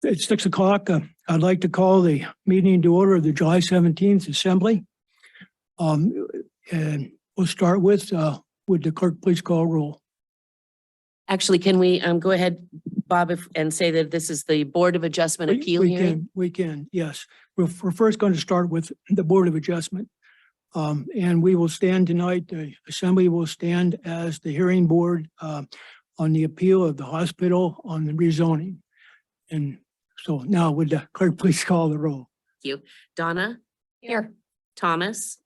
It's 6 o'clock. I'd like to call the meeting to order of the July 17th Assembly. And we'll start with, would the clerk please call roll? Actually, can we go ahead, Bob, and say that this is the Board of Adjustment Appeal hearing? We can, yes. We're first going to start with the Board of Adjustment. And we will stand tonight, the Assembly will stand as the hearing board on the appeal of the hospital on the rezoning. And so now would the clerk please call the roll? Thank you. Donna? Here. Thomas?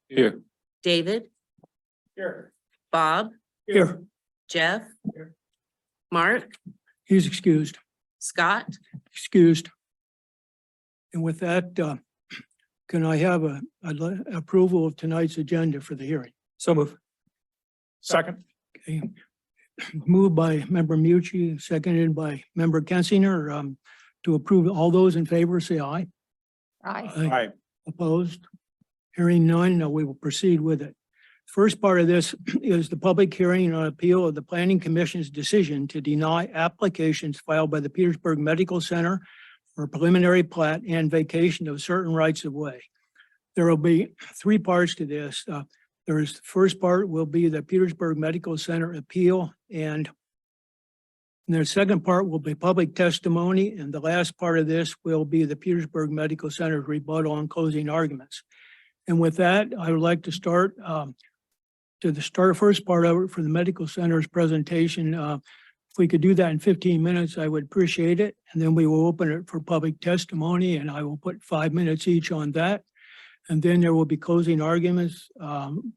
Here. David? Here. Bob? Here, Jeff? Here. Mark? he's excused. Scott? Excused. And with that, can I have approval of tonight's agenda for the hearing? So move. Second. Okay. Moved by Member Mucci, seconded by Member Kensinger, to approve. All those in favor, say aye. Aye. Aye. Opposed? Hearing none, we will proceed with it. First part of this is the public hearing on appeal of the Planning Commission's decision to deny applications filed by the Petersburg Medical Center for preliminary plat and vacation of certain rights of way. There will be three parts to this. The first part will be the Petersburg Medical Center appeal, and the second part will be public testimony, and the last part of this will be the Petersburg Medical Center's rebuttal and closing arguments. And with that, I would like to start first part of it for the Medical Center's presentation. If we could do that in 15 minutes, I would appreciate it. And then we will open it for public testimony, and I will put 5 minutes each on that. And then there will be closing arguments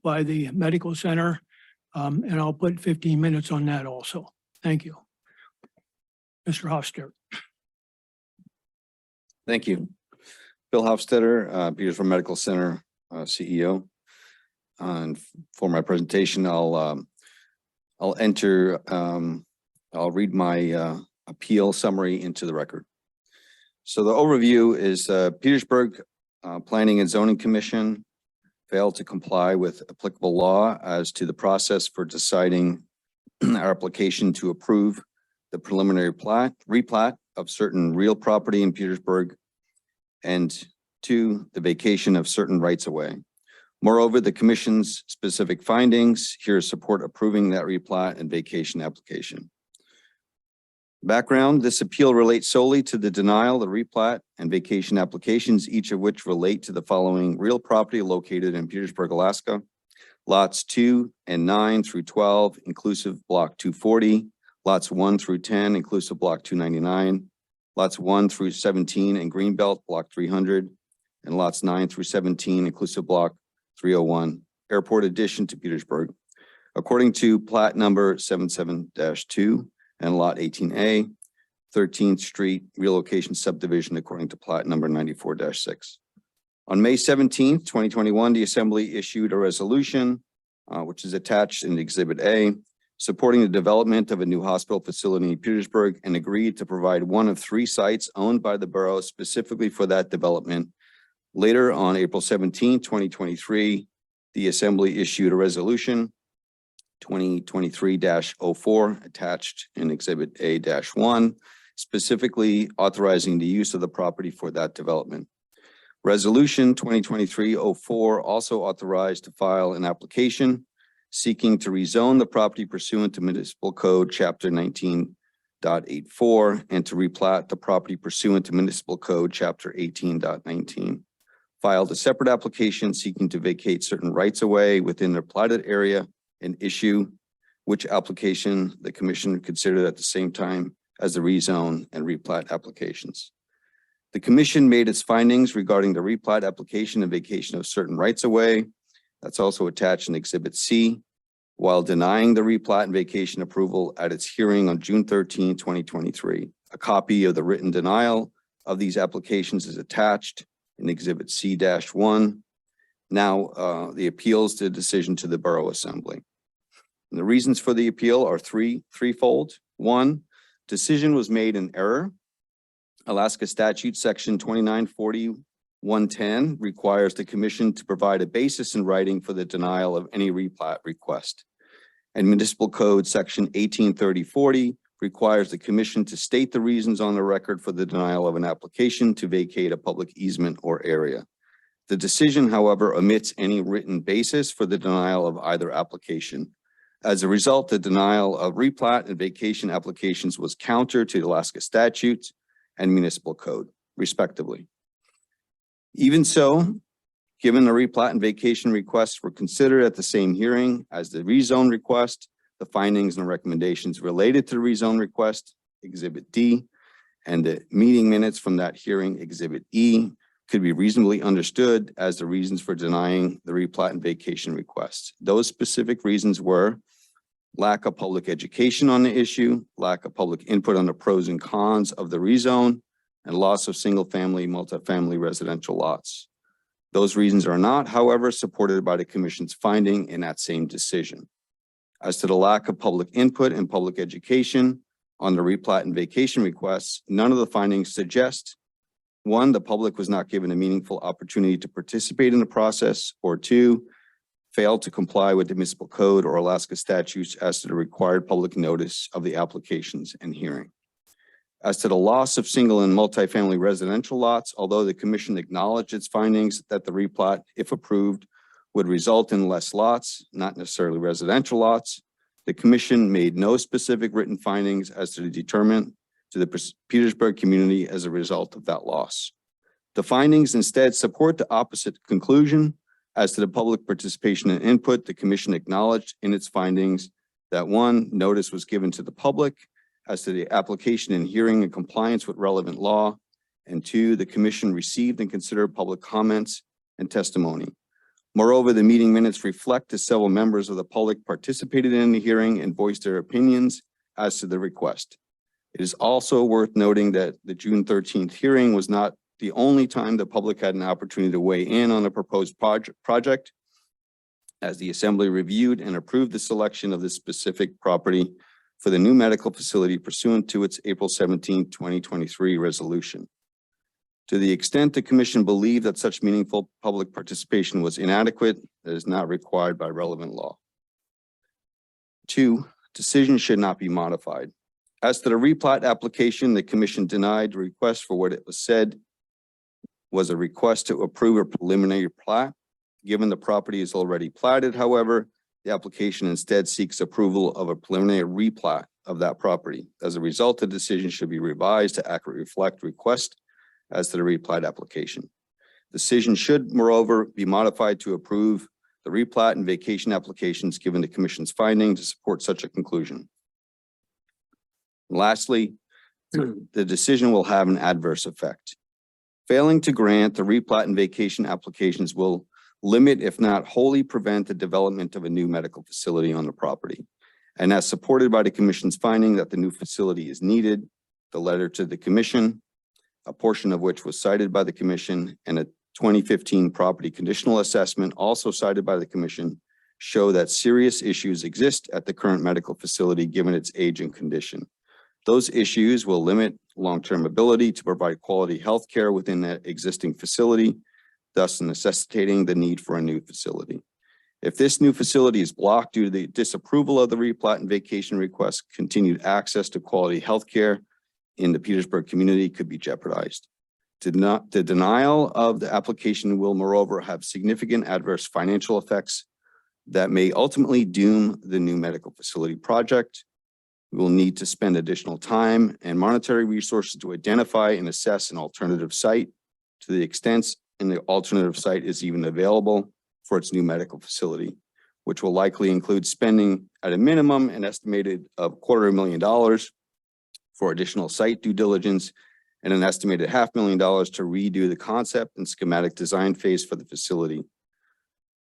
by the Medical Center, and I'll put 15 minutes on that also. Thank you. Mr. Hofstadter. Thank you. Bill Hofstadter, Petersburg Medical Center CEO. And for my presentation, I'll read my appeal summary into the record. So the overview is Petersburg Planning and Zoning Commission failed to comply with applicable law as to the process for deciding our application to approve the preliminary replat of certain real property in Petersburg, and 2, the vacation of certain rights of way. Moreover, the commission's specific findings here support approving that replat and vacation application. Background: this appeal relates solely to the denial of replat and vacation applications, each of which relate to the following real property located in Petersburg, Alaska. Lots 2 and 9 through 12, inclusive block 240, lots 1 through 10, inclusive block 299, lots 1 through 17 in Greenbelt, block 300, and lots 9 through 17, inclusive block 301, airport addition to Petersburg. According to plat number 77-2 and lot 18A, 13th Street relocation subdivision according to plat number 94-6. On May 17th, 2021, the Assembly issued a resolution, which is attached in Exhibit A, supporting the development of a new hospital facility in Petersburg, and agreed to provide one of 3 sites owned by the borough specifically for that development. Later on April 17, 2023, the Assembly issued a resolution 2023-04 attached in Exhibit A-1, specifically authorizing the use of the property for that development. Resolution 2023-04 also authorized to file an application seeking to rezone the property pursuant to Municipal Code Chapter 19.84 and to replat the property pursuant to Municipal Code Chapter 18.19. Filed a separate application seeking to vacate certain rights of way within their platted area and issue, which application the Commission considered at the same time as the rezone and replat applications. The Commission made its findings regarding the replat application and vacation of certain rights of way. That's also attached in Exhibit C, while denying the replat and vacation approval at its hearing on June 13, 2023. A copy of the written denial of these applications is attached in Exhibit C-1. Now, the appeals to the decision to the Borough Assembly. And the reasons for the appeal are threefold. 1, decision was made in error. Alaska Statute Section 2940-110 requires the Commission to provide a basis in writing for the denial of any replat request. And Municipal Code Section 1830-40 requires the commission to state the reasons on the record for the denial of an application to vacate a public easement or area. The decision, however, omits any written basis for the denial of either application. As a result, the denial of replat and vacation applications was counter to Alaska statutes and municipal code, respectively. Even so, given the replat and vacation requests were considered at the same hearing as the rezone request, the findings and recommendations related to the rezone request, Exhibit D, and the meeting minutes from that hearing, Exhibit E, could be reasonably understood as the reasons for denying the replat and vacation requests. Those specific reasons were lack of public education on the issue, lack of public input on the pros and cons of the rezone, and loss of single-family, multifamily residential lots. Those reasons are not, however, supported by the commission's finding in that same decision. As to the lack of public input and public education on the replat and vacation requests, none of the findings suggest, one, the public was not given a meaningful opportunity to participate in the process, or two, failed to comply with the municipal code or Alaska statutes as to the required public notice of the applications and hearing. As to the loss of single and multifamily residential lots, although the commission acknowledged its findings that the replat, if approved, would result in less lots, not necessarily residential lots, the commission made no specific written findings as to the determinant to the Petersburg community as a result of that loss. The findings instead support the opposite conclusion. As to the public participation and input, the commission acknowledged in its findings that one, notice was given to the public as to the application and hearing in compliance with relevant law, and two, the commission received and considered public comments and testimony. Moreover, the meeting minutes reflect that several members of the public participated in the hearing and voiced their opinions as to the request. It is also worth noting that the June 13th hearing was not the only time the public had an opportunity to weigh in on a proposed project, as the assembly reviewed and approved the selection of this specific property for the new medical facility pursuant to its April 17, 2023 resolution. To the extent the commission believed that such meaningful public participation was inadequate, that is not required by relevant law. Two, decisions should not be modified. As to the replat application, the commission denied the request for what it was said was a request to approve a preliminary plat. Given the property is already platted, however, the application instead seeks approval of a preliminary replat of that property. As a result, the decision should be revised to accurately reflect request as to the replat application. Decision should, moreover, be modified to approve the replat and vacation applications given the commission's finding to support such a conclusion. Lastly, the decision will have an adverse effect. Failing to grant the replat and vacation applications will limit, if not wholly prevent, the development of a new medical facility on the property. And as supported by the commission's finding that the new facility is needed, the letter to the commission, a portion of which was cited by the commission, and a 2015 property conditional assessment also cited by the commission, show that serious issues exist at the current medical facility given its age and condition. Those issues will limit long-term ability to provide quality health care within that existing facility, thus necessitating the need for a new facility. If this new facility is blocked due to the disapproval of the replat and vacation request, continued access to quality health care in the Petersburg community could be jeopardized. The denial of the application will moreover have significant adverse financial effects that may ultimately doom the new medical facility project. We will need to spend additional time and monetary resources to identify and assess an alternative site to the extent and the alternative site is even available for its new medical facility, which will likely include spending at a minimum an estimated of $250,000 for additional site due diligence and an estimated $500,000 to redo the concept and schematic design phase for the facility.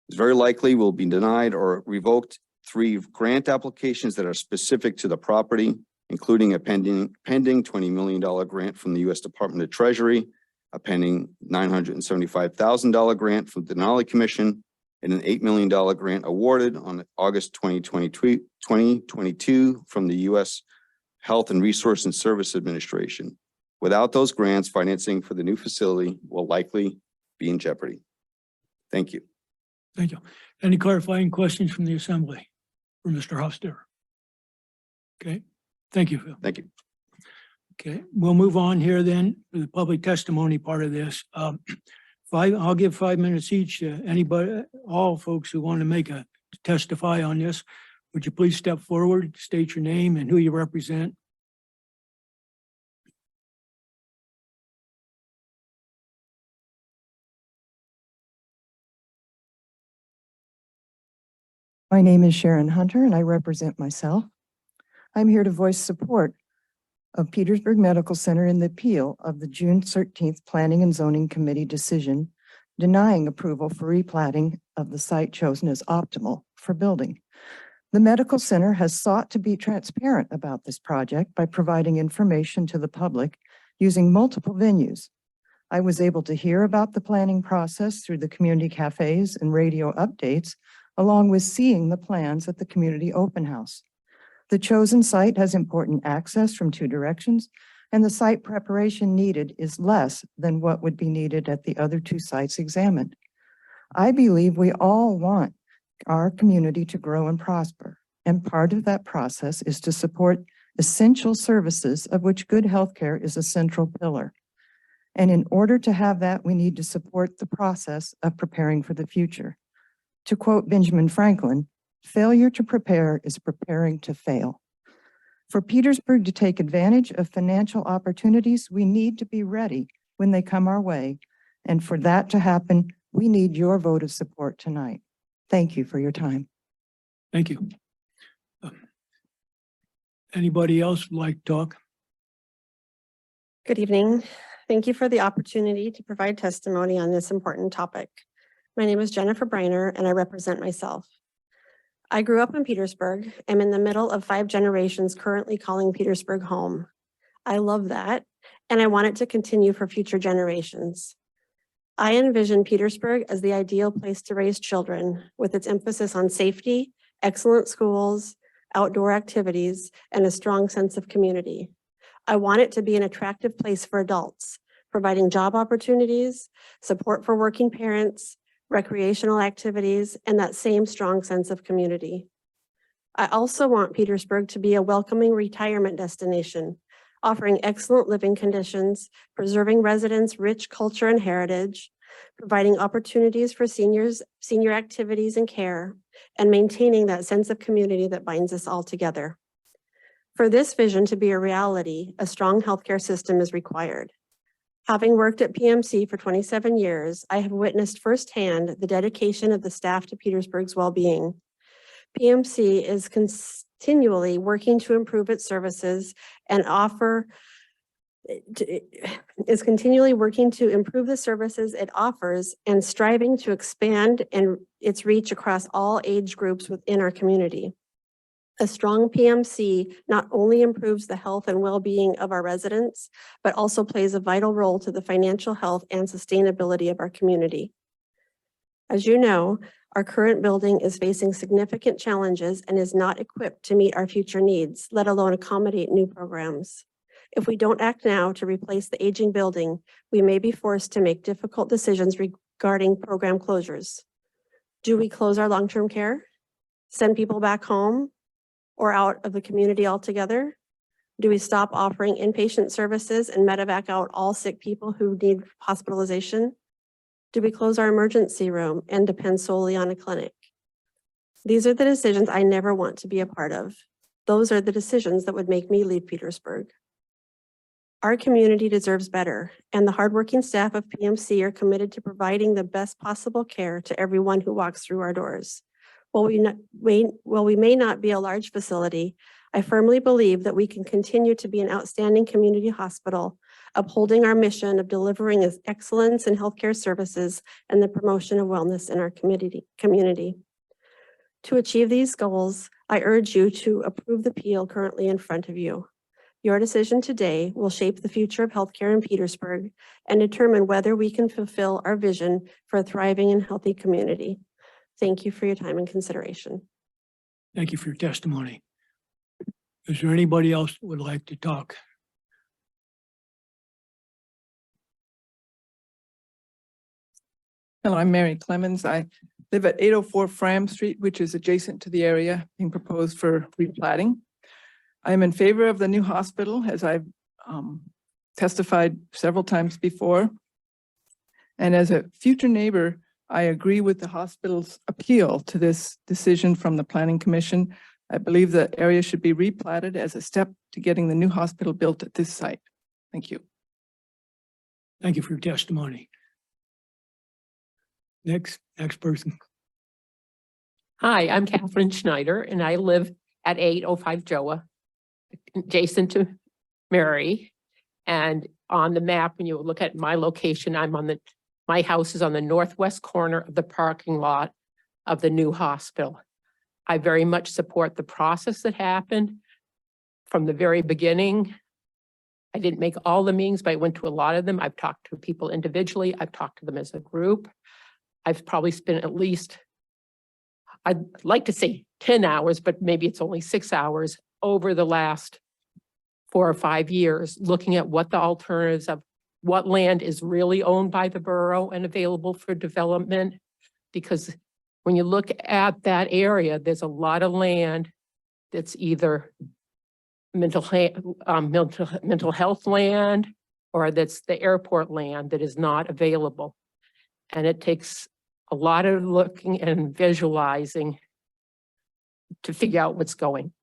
It's very likely will be denied or revoked 3 grant applications that are specific to the property, including a pending $20 million grant from the U.S. Department of Treasury, a pending $975,000 grant from the Denali Commission, and an $8 million grant awarded on August 2022 from the U.S. Health and Resource and Service Administration. Without those grants, financing for the new facility will likely be in jeopardy. Thank you. Thank you. Any clarifying questions from the assembly for Mr. Hofstadter? Okay, Thank you, Phil. Thank you. Okay, we'll move on here then to the public testimony part of this. I'll give 5 minutes each. Anybody, all folks who want to testify on this, would you please step forward, state your name and who you represent? My name is Sharon Hunter and I represent myself. I'm here to voice support of Petersburg Medical Center in the appeal of the June 13th Planning and Zoning Committee decision denying approval for replatting of the site chosen as optimal for building. The medical center has sought to be transparent about this project by providing information to the public using multiple venues. I was able to hear about the planning process through the community cafes and radio updates, along with seeing the plans at the community open house. The chosen site has important access from 2 directions, and the site preparation needed is less than what would be needed at the other 2 sites examined. I believe we all want our community to grow and prosper, and part of that process is to support essential services, of which good healthcare is a central pillar. And in order to have that, we need to support the process of preparing for the future. To quote Benjamin Franklin, failure to prepare is preparing to fail. For Petersburg to take advantage of financial opportunities, we need to be ready when they come our way. And for that to happen, we need your vote of support tonight. Thank you for your time. Thank you. Anybody else would like to talk? Good evening. Thank you for the opportunity to provide testimony on this important topic. My name is Jennifer Breiner and I represent myself. I grew up in Petersburg. I'm in the middle of 5 generations currently calling Petersburg home. I love that, and I want it to continue for future generations. I envision Petersburg as the ideal place to raise children, with its emphasis on safety, excellent schools, outdoor activities, and a strong sense of community. I want it to be an attractive place for adults, providing job opportunities, support for working parents, recreational activities, and that same strong sense of community. I also want Petersburg to be a welcoming retirement destination, offering excellent living conditions, preserving residents' rich culture and heritage, providing opportunities for senior activities and care, and maintaining that sense of community that binds us all together. For this vision to be a reality, a strong healthcare system is required. Having worked at PMC for 27 years, I have witnessed firsthand the dedication of the staff to Petersburg's well-being. PMC is continually working to improve its services and continually working to improve the services it offers and striving to expand its reach across all age groups within our community. A strong PMC not only improves the health and well-being of our residents, but also plays a vital role to the financial health and sustainability of our community. As you know, our current building is facing significant challenges and is not equipped to meet our future needs, let alone accommodate new programs. If we don't act now to replace the aging building, we may be forced to make difficult decisions regarding program closures. Do we close our long-term care? Send people back home or out of the community altogether? Do we stop offering inpatient services and medevac out all sick people who need hospitalization? Do we close our emergency room and depend solely on a clinic? These are the decisions I never want to be a part of. Those are the decisions that would make me leave Petersburg. Our community deserves better, and the hardworking staff of PMC are committed to providing the best possible care to everyone who walks through our doors. While we may not be a large facility, I firmly believe that we can continue to be an outstanding community hospital, upholding our mission of delivering excellence in healthcare services and the promotion of wellness in our community. To achieve these goals, I urge you to approve the appeal currently in front of you. Your decision today will shape the future of healthcare in Petersburg and determine whether we can fulfill our vision for a thriving and healthy community. Thank you for your time and consideration. Thank you for your testimony. Is there anybody else that would like to talk? Hello, I'm Mary Clemens. I live at 804 Fram Street, which is adjacent to the area being proposed for replatting. I'm in favor of the new hospital, as I've testified several times before. And as a future neighbor, I agree with the hospital's appeal to this decision from the Planning Commission. I believe the area should be replatted as a step to getting the new hospital built at this site. Thank you. Thank you for your testimony. Next person. Hi, I'm Catherine Schneider and I live at 805 Joa, adjacent to Mary. And on the map, when you look at my location, my house is on the northwest corner of the parking lot of the new hospital. I very much support the process that happened from the very beginning. I didn't make all the meetings, but I went to a lot of them. I've talked to people individually. I've talked to them as a group. I've probably spent at least, I'd like to say 10 hours, but maybe it's only 6 hours over the last 4 or 5 years, looking at what the alternatives of what land is really owned by the borough and available for development. Because when you look at that area, there's a lot of land that's either mental health land, or that's the airport land that is not available. And it takes a lot of looking and visualizing to figure out what's going.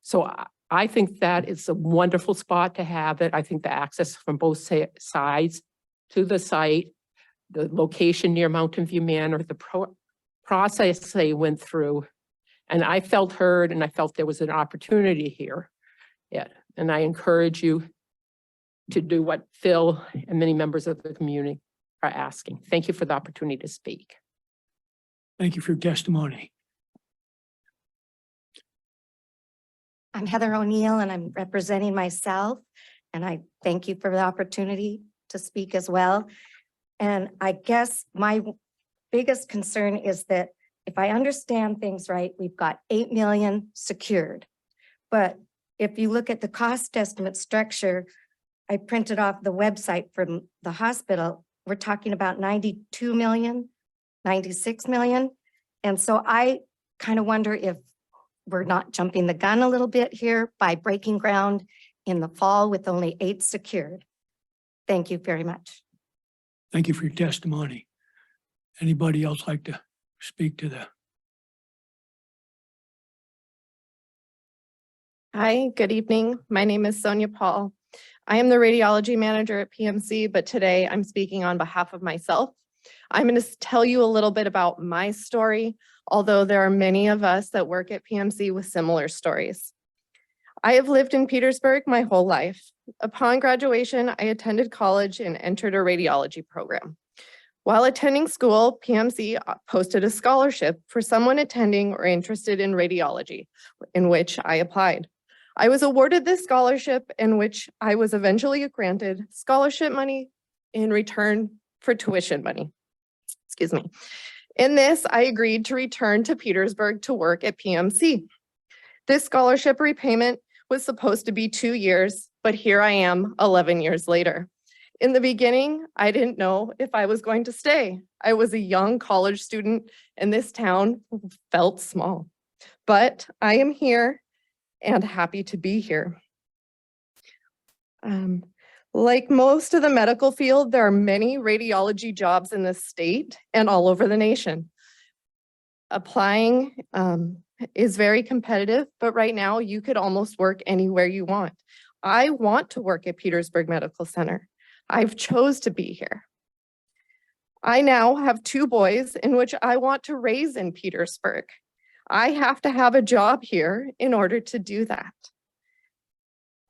So I think that is a wonderful spot to have it. I think the access from both sides to the site, the location near Mountain View Manor, the process they went through, and I felt heard and I felt there was an opportunity here. Yeah, and I encourage you to do what Phil and many members of the community are asking. Thank you for the opportunity to speak. Thank you for your testimony. I'm Heather O'Neill and I'm representing myself. And I thank you for the opportunity to speak as well. And I guess my biggest concern is that if I understand things right, we've got 8 million secured. But if you look at the cost estimate structure, I printed off the website from the hospital, we're talking about 92 million, 96 million. And so I kind of wonder if we're not jumping the gun a little bit here by breaking ground in the fall with only 8 secured. Thank you very much. Thank you for your testimony. Anybody else like to speak to the? Hi, good evening. My name is Sonia Paul. I am the radiology manager at PMC, but today I'm speaking on behalf of myself. I'm going to tell you a little bit about my story, although there are many of us that work at PMC with similar stories. I have lived in Petersburg my whole life. Upon graduation, I attended college and entered a radiology program. While attending school, PMC posted a scholarship for someone attending or interested in radiology, in which I applied. I was awarded this scholarship, in which I was eventually granted scholarship money in return for tuition money. Excuse me. In this, I agreed to return to Petersburg to work at PMC. This scholarship repayment was supposed to be 2 years, but here I am 11 years later. In the beginning, I didn't know if I was going to stay. I was a young college student and this town felt small, but I am here and happy to be here. Like most of the medical field, there are many radiology jobs in this state and all over the nation. Applying is very competitive, but right now you could almost work anywhere you want. I want to work at Petersburg Medical Center. I've chose to be here. I now have 2 boys in which I want to raise in Petersburg. I have to have a job here in order to do that.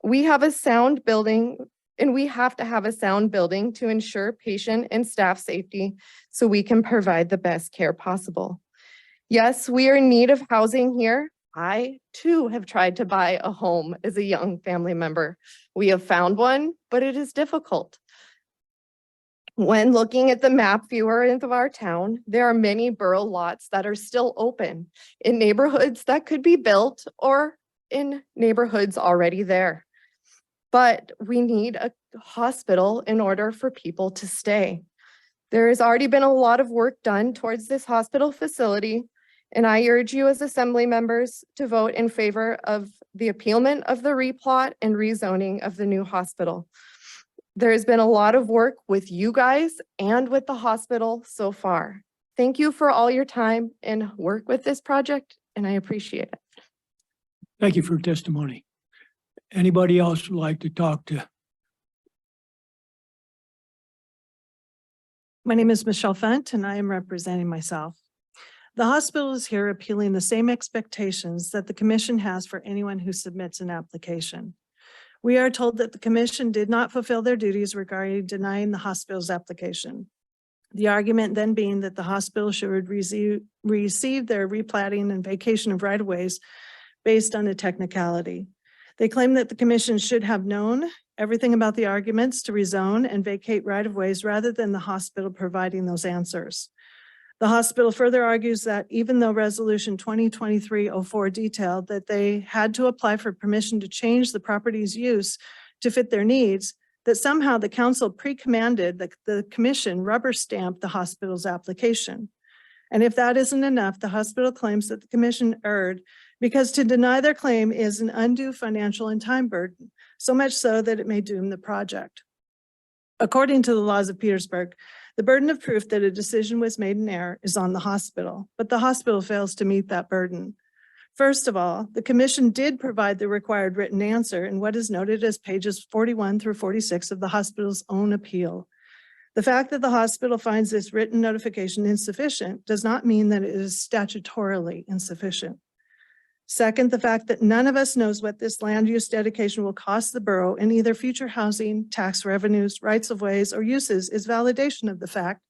We have a sound building, and we have to have a sound building to ensure patient and staff safety so we can provide the best care possible. Yes, we are in need of housing here. I too have tried to buy a home as a young family member. We have found one, but it is difficult. When looking at the map viewer of our town, there are many borough lots that are still open in neighborhoods that could be built or in neighborhoods already there. But we need a hospital in order for people to stay. There has already been a lot of work done towards this hospital facility, And I urge you as assembly members to vote in favor of the appealment of the replot and rezoning of the new hospital. There has been a lot of work with you guys and with the hospital so far. Thank you for all your time and work with this project, and I appreciate it. Thank you for your testimony. Anybody else would like to talk to? My name is Michelle Fent and I am representing myself. The hospital is here appealing the same expectations that the commission has for anyone who submits an application. We are told that the commission did not fulfill their duties regarding denying the hospital's application. The argument then being that the hospital should receive their replatting and vacation of right-of-ways based on a technicality. They claim that the commission should have known everything about the arguments to rezone and vacate right-of-ways rather than the hospital providing those answers. The hospital further argues that even though Resolution 2023-04 detailed that they had to apply for permission to change the property's use to fit their needs, that somehow the council pre-commanded that the commission rubber stamp the hospital's application. And if that isn't enough, the hospital claims that the commission erred because to deny their claim is an undue financial and time burden, so much so that it may doom the project. According to the laws of Petersburg, the burden of proof that a decision was made in error is on the hospital, but the hospital fails to meet that burden. First of all, the commission did provide the required written answer in what is noted as pages 41 through 46 of the hospital's own appeal. The fact that the hospital finds this written notification insufficient does not mean that it is statutorily insufficient. Second, the fact that none of us knows what this land use dedication will cost the borough in either future housing, tax revenues, rights of ways, or uses is validation of the fact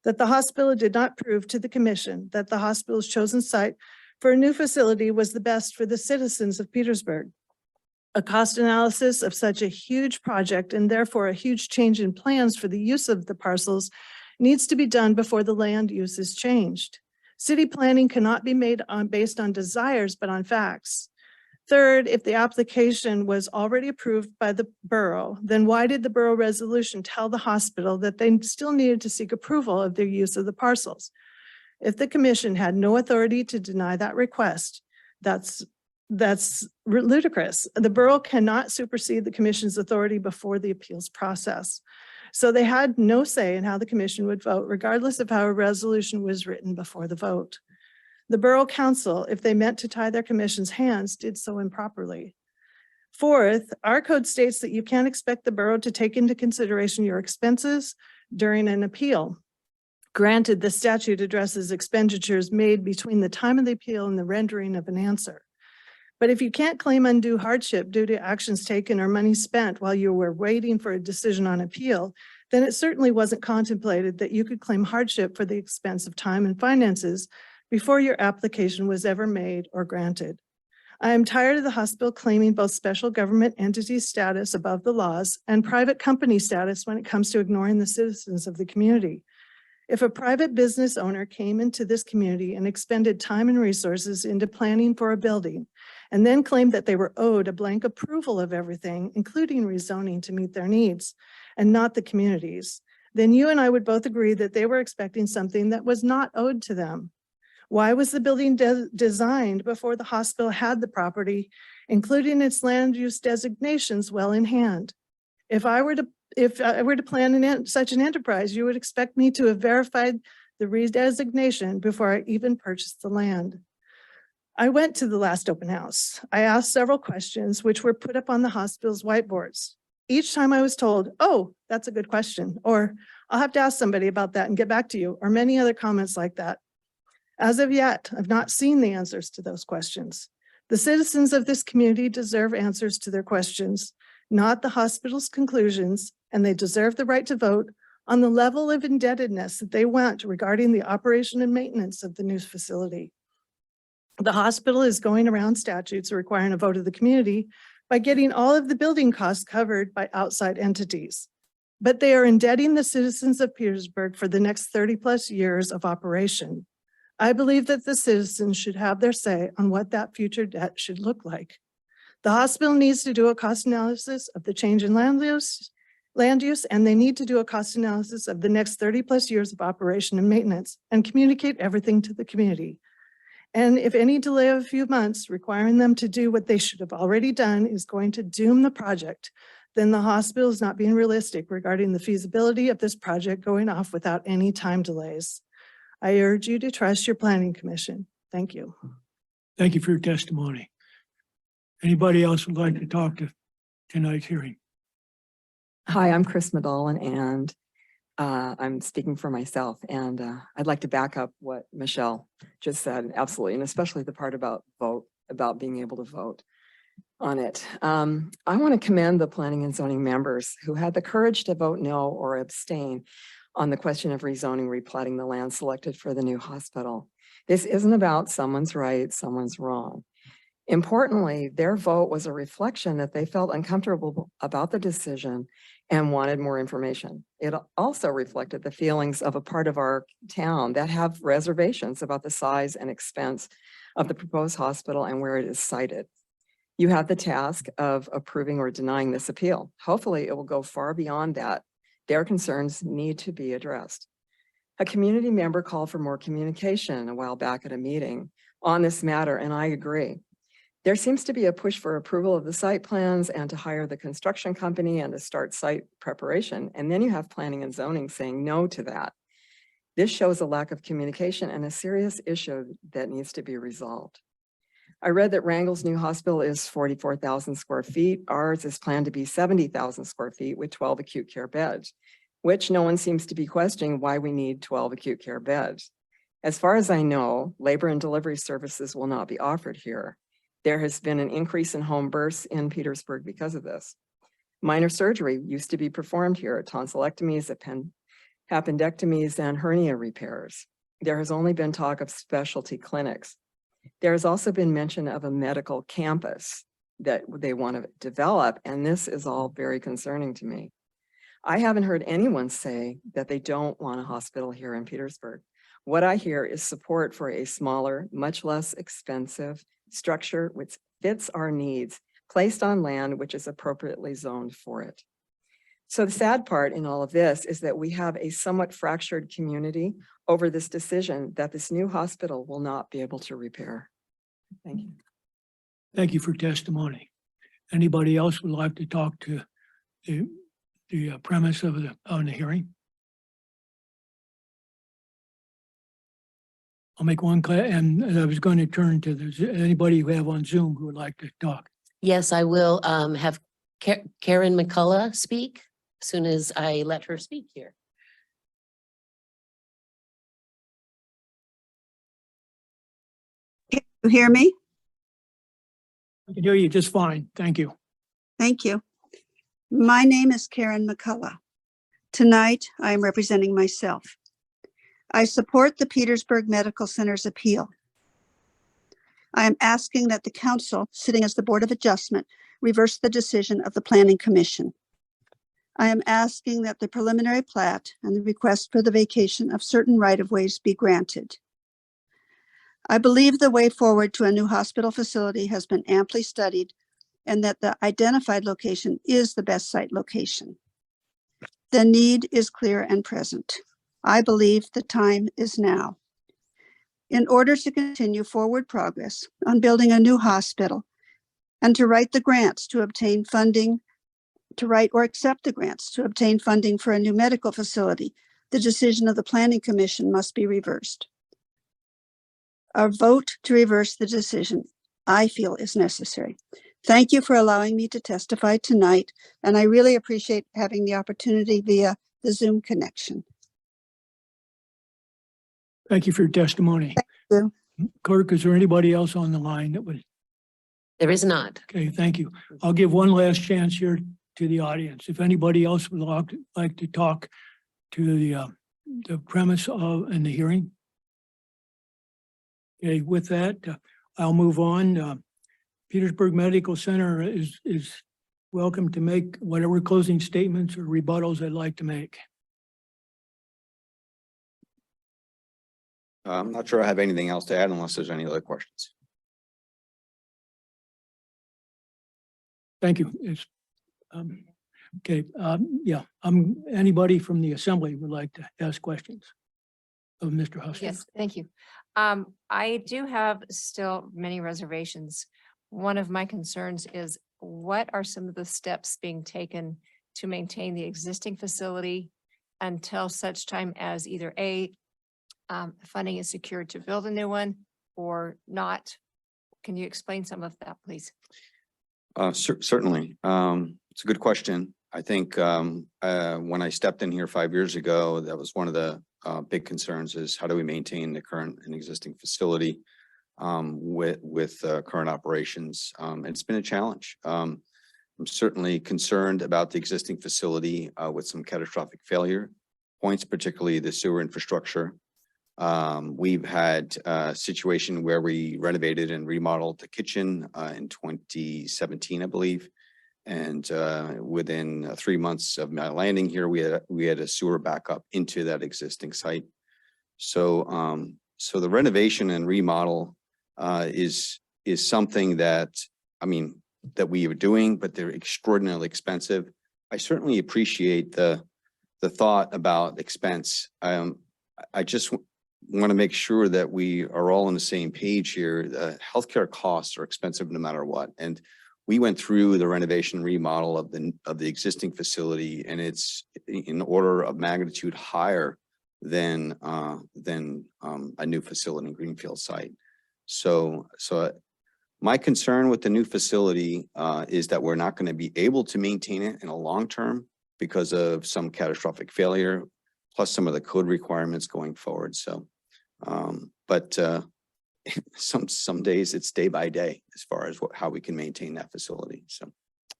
that the hospital did not prove to the commission that the hospital's chosen site for a new facility was the best for the citizens of Petersburg. A cost analysis of such a huge project and therefore a huge change in plans for the use of the parcels needs to be done before the land use is changed. City planning cannot be made based on desires, but on facts. Third, if the application was already approved by the borough, then why did the borough resolution tell the hospital that they still needed to seek approval of their use of the parcels? If the commission had no authority to deny that request, that's ludicrous. The borough cannot supersede the commission's authority before the appeals process. So they had no say in how the commission would vote, regardless of how a resolution was written before the vote. The borough council, if they meant to tie their commission's hands, did so improperly. Fourth, our code states that you can't expect the borough to take into consideration your expenses during an appeal. Granted, the statute addresses expenditures made between the time of the appeal and the rendering of an answer. But if you can't claim undue hardship due to actions taken or money spent while you were waiting for a decision on appeal, then it certainly wasn't contemplated that you could claim hardship for the expense of time and finances before your application was ever made or granted. I am tired of the hospital claiming both special government entity status above the laws and private company status when it comes to ignoring the citizens of the community. If a private business owner came into this community and expended time and resources into planning for a building, and then claimed that they were owed a blank approval of everything, including rezoning to meet their needs, and not the communities, then you and I would both agree that they were expecting something that was not owed to them. Why was the building designed before the hospital had the property, including its land use designations well in hand? If I were to plan such an enterprise, you would expect me to have verified the redesignation before I even purchased the land. I went to the last open house. I asked several questions which were put up on the hospital's whiteboards. Each time I was told, oh, that's a good question, or I'll have to ask somebody about that and get back to you, or many other comments like that. As of yet, I've not seen the answers to those questions. The citizens of this community deserve answers to their questions, not the hospital's conclusions, and they deserve the right to vote on the level of indebtedness that they want regarding the operation and maintenance of the new facility. The hospital is going around statutes requiring a vote of the community by getting all of the building costs covered by outside entities. But they are indebting the citizens of Petersburg for the next 30+ years of operation. I believe that the citizens should have their say on what that future debt should look like. The hospital needs to do a cost analysis of the change in land use, and they need to do a cost analysis of the next 30+ years of operation and maintenance and communicate everything to the community. And if any delay of a few months requiring them to do what they should have already done is going to doom the project, then the hospital is not being realistic regarding the feasibility of this project going off without any time delays. I urge you to trust your planning commission. Thank you. Thank you for your testimony. Anybody else would like to talk to tonight's hearing? Hi, I'm Chris Madolin, and I'm speaking for myself. And I'd like to back up what Michelle just said, absolutely, and especially the part about being able to vote on it. I want to commend the planning and zoning members who had the courage to vote no or abstain on the question of rezoning, replatting the land selected for the new hospital. This isn't about someone's right, someone's wrong. Importantly, their vote was a reflection that they felt uncomfortable about the decision and wanted more information. It also reflected the feelings of a part of our town that have reservations about the size and expense of the proposed hospital and where it is sited. You have the task of approving or denying this appeal. Hopefully, it will go far beyond that. Their concerns need to be addressed. A community member called for more communication a while back at a meeting on this matter, and I agree. There seems to be a push for approval of the site plans and to hire the construction company and to start site preparation. And then you have planning and zoning saying no to that. This shows a lack of communication and a serious issue that needs to be resolved. I read that Wrangell's new hospital is 44,000 square feet. Ours is planned to be 70,000 square feet with 12 acute care beds, which no one seems to be questioning why we need 12 acute care beds. As far as I know, labor and delivery services will not be offered here. There has been an increase in home births in Petersburg because of this. Minor surgery used to be performed here, tonsillectomies, appendectomies, and hernia repairs. There has only been talk of specialty clinics. There has also been mention of a medical campus that they want to develop, and this is all very concerning to me. I haven't heard anyone say that they don't want a hospital here in Petersburg. What I hear is support for a smaller, much less expensive structure which fits our needs, placed on land which is appropriately zoned for it. So the sad part in all of this is that we have a somewhat fractured community over this decision that this new hospital will not be able to repair. Thank you. Thank you for testimony. Anybody else would like to talk to the premise of the hearing? I'll make one, and I was going to turn to anybody who have on Zoom who would like to talk. Yes, I will have Karen McCullough speak as soon as I let her speak here. You hear me? I can hear you just fine. Thank you. Thank you. My name is Karen McCullough. Tonight, I am representing myself. I support the Petersburg Medical Center's appeal. I am asking that the council, sitting as the Board of Adjustment, reverse the decision of the Planning Commission. I am asking that the preliminary plat and the request for the vacation of certain right-of-ways be granted. I believe the way forward to a new hospital facility has been amply studied and that the identified location is the best site location. The need is clear and present. I believe the time is now. In order to continue forward progress on building a new hospital and to write the grants to obtain funding, to write or accept the grants to obtain funding for a new medical facility, the decision of the Planning Commission must be reversed. A vote to reverse the decision, I feel, is necessary. Thank you for allowing me to testify tonight, and I really appreciate having the opportunity via the Zoom connection. Thank you for your testimony. Thank Clerk, is there anybody else on the line that would? There is not. Okay, thank you. I'll give one last chance here to the audience. If anybody else would like to talk to the premise of and the hearing. Okay, with that, I'll move on. Petersburg Medical Center is welcome to make whatever closing statements or rebuttals they'd like to make. I'm not sure I have anything else to add unless there's any other questions. Thank you. Okay, yeah, anybody from the assembly would like to ask questions of Mr. Huster? Yes, thank you. I do have still many reservations. One of my concerns is what are some of the steps being taken to maintain the existing facility until such time as either funding is secured to build a new one or not? Can you explain some of that, please? Certainly. It's a good question. I think when I stepped in here 5 years ago, that was one of the big concerns is how do we maintain the current and existing facility with current operations. It's been a challenge. I'm certainly concerned about the existing facility with some catastrophic failure points, particularly the sewer infrastructure. We've had a situation where we renovated and remodeled the kitchen in 2017, I believe. And within 3 months of my landing here, we had a sewer backup into that existing site. So so the renovation and remodel is something that, I mean, that we are doing, but they're extraordinarily expensive. I certainly appreciate the thought about expense. I just want to make sure that we are all on the same page here. Healthcare costs are expensive no matter what. And we went through the renovation remodel of the existing facility, and it's in order of magnitude higher than a new facility in Greenfield site. So my concern with the new facility is that we're not going to be able to maintain it in a long term because of some catastrophic failure, plus some of the code requirements going forward. So, but some days it's day by day as far as how we can maintain that facility. So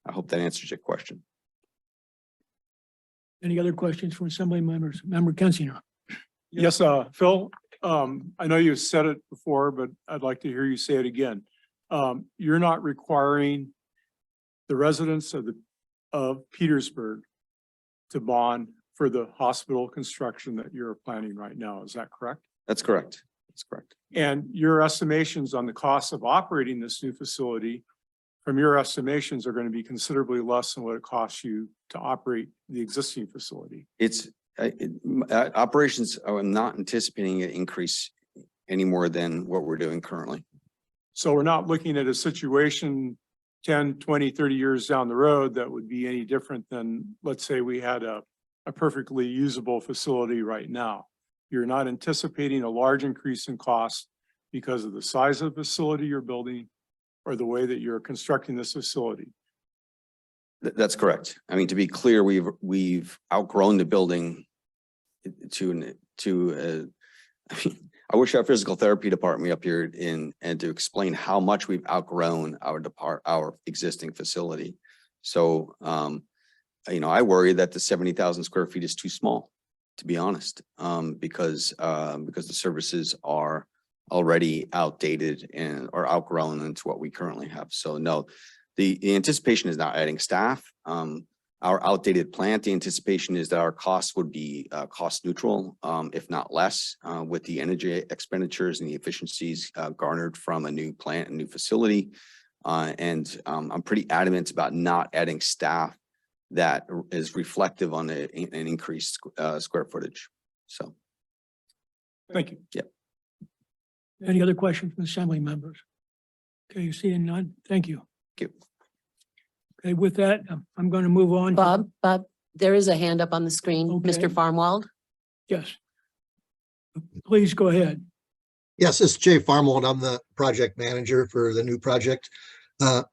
I hope that answers your question. Any other questions from assembly members? Member Kensinger. Yes, Phil, I know you've said it before, but I'd like to hear you say it again. You're not requiring the residents of Petersburg to bond for the hospital construction that you're planning right now. Is that correct? That's correct. That's correct. And your estimations on the cost of operating this new facility, from your estimations, are going to be considerably less than what it costs you to operate the existing facility. It's operations. I'm not anticipating an increase any more than what we're doing currently. So we're not looking at a situation 10, 20, 30 years down the road that would be any different than, let's say we had a perfectly usable facility right now. You're not anticipating a large increase in cost because of the size of the facility you're building or the way that you're constructing this facility. That's correct. I mean, to be clear, we've outgrown the building I mean, I wish our physical therapy department up here and to explain how much we've outgrown our existing facility. So, you know, I worry that the 70,000 square feet is too small, to be honest, because the services are already outdated and are outgrown into what we currently have. So no, the anticipation is not adding staff. Our outdated plant, the anticipation is that our costs would be cost neutral, if not less, with the energy expenditures and the efficiencies garnered from a new plant and new facility. I'm pretty adamant about not adding staff that is reflective on an increased square footage. So. Thank you. Yeah. Any other questions from assembly members? Okay, seeing none. Thank you. Thank you. Okay, with that, I'm going to move on. Bob, there is a hand up on the screen. Okay. Mr. Farnwald. Yes. Please go ahead. Yes, this is Jay Farmold. I'm the project manager for the new project. I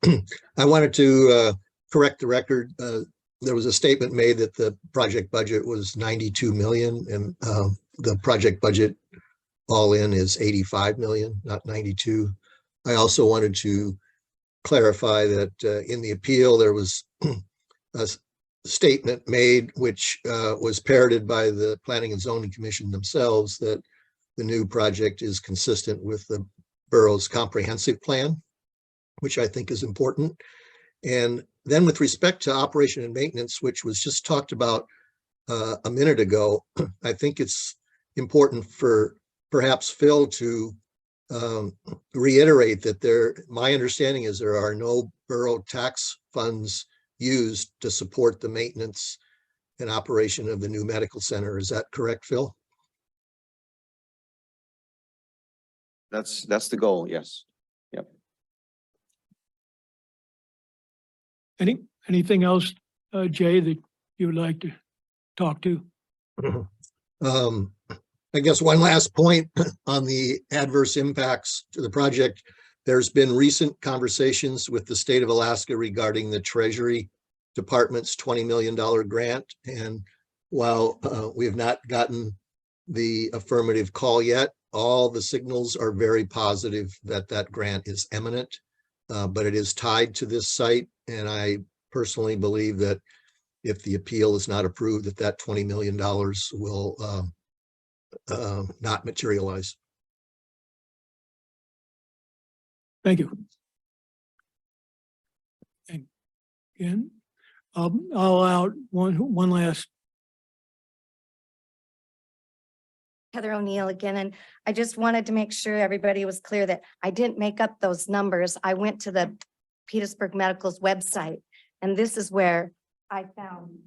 wanted to correct the record. There was a statement made that the project budget was 92 million and the project budget all in is 85 million, not 92. I also wanted to clarify that in the appeal, there was a statement made which was parroted by the Planning and Zoning Commission themselves that the new project is consistent with the borough's comprehensive plan, which I think is important. And then with respect to operation and maintenance, which was just talked about a minute ago, I think it's important for perhaps Phil to reiterate that my understanding is there are no borough tax funds used to support the maintenance and operation of the new medical center. Is that correct, Phil? That's the goal, yes. Anything else, Jay, that you would like to talk to? I guess one last point on the adverse impacts to the project. There's been recent conversations with the state of Alaska regarding the Treasury Department's $20 million grant. And while we have not gotten the affirmative call yet, all the signals are very positive that that grant is imminent. But it is tied to this site. And I personally believe that if the appeal is not approved, that $20 million will not materialize. Thank you. And again, I'll allow one last. Heather O'Neill again, and I just wanted to make sure everybody was clear that I didn't make up those numbers. I went to the Petersburg Medical's website, and this is where I found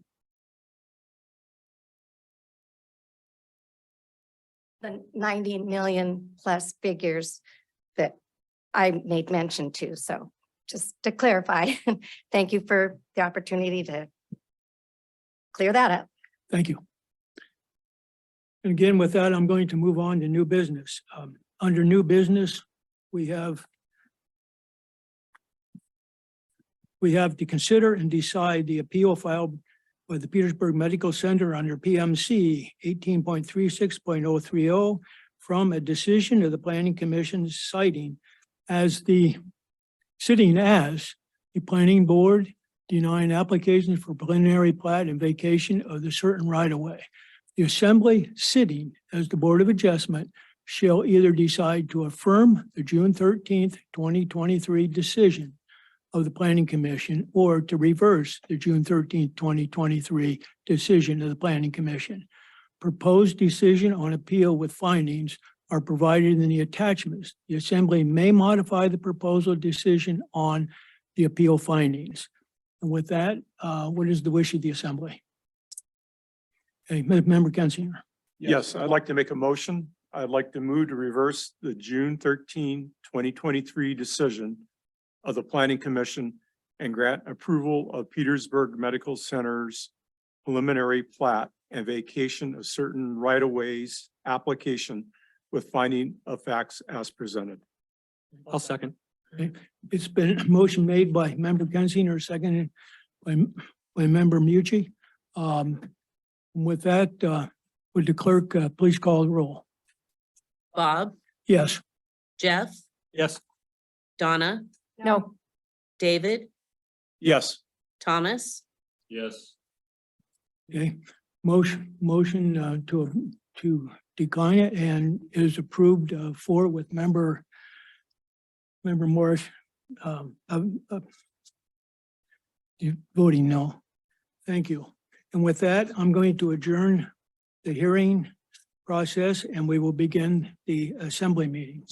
the 90 million plus figures that I made mention to. So just to clarify, thank you for the opportunity to clear that up. Thank you. And again, with that, I'm going to move on to new business. Under new business, we have to consider and decide the appeal filed by the Petersburg Medical Center under PMC 18.36.030 from a decision of the Planning Commission sitting as the planning board denying applications for preliminary plat and vacation of the certain right-of-way. The Assembly sitting as the Board of Adjustment shall either decide to affirm the June 13th, 2023 decision of the Planning Commission or to reverse the June 13th, 2023 decision of the Planning Commission. Proposed decision on appeal with findings are provided in the attachments. The Assembly may modify the proposal decision on the appeal findings. And with that, what is the wish of the Assembly? Okay, Member Kensinger. Yes, I'd like to make a motion. I'd like to move to reverse the June 13, 2023 decision of the Planning Commission and grant approval of Petersburg Medical Center's preliminary plat and vacation of certain right-of-ways application with finding of facts as presented. I'll second. Okay. It's been a motion made by Member Kensinger, seconded by Member Mucci. With that, would the clerk please call the roll? Bob, Yes. Jeff, Yes. Donna, No. David, Yes. Thomas, Yes. Okay, motion to decline it and is approved for with Member Morris voting no. Thank you. And with that, I'm going to adjourn the hearing process and we will begin the Assembly meeting.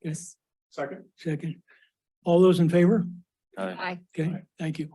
Yes. Second. Second. All those in favor? Aye. Okay, thank you.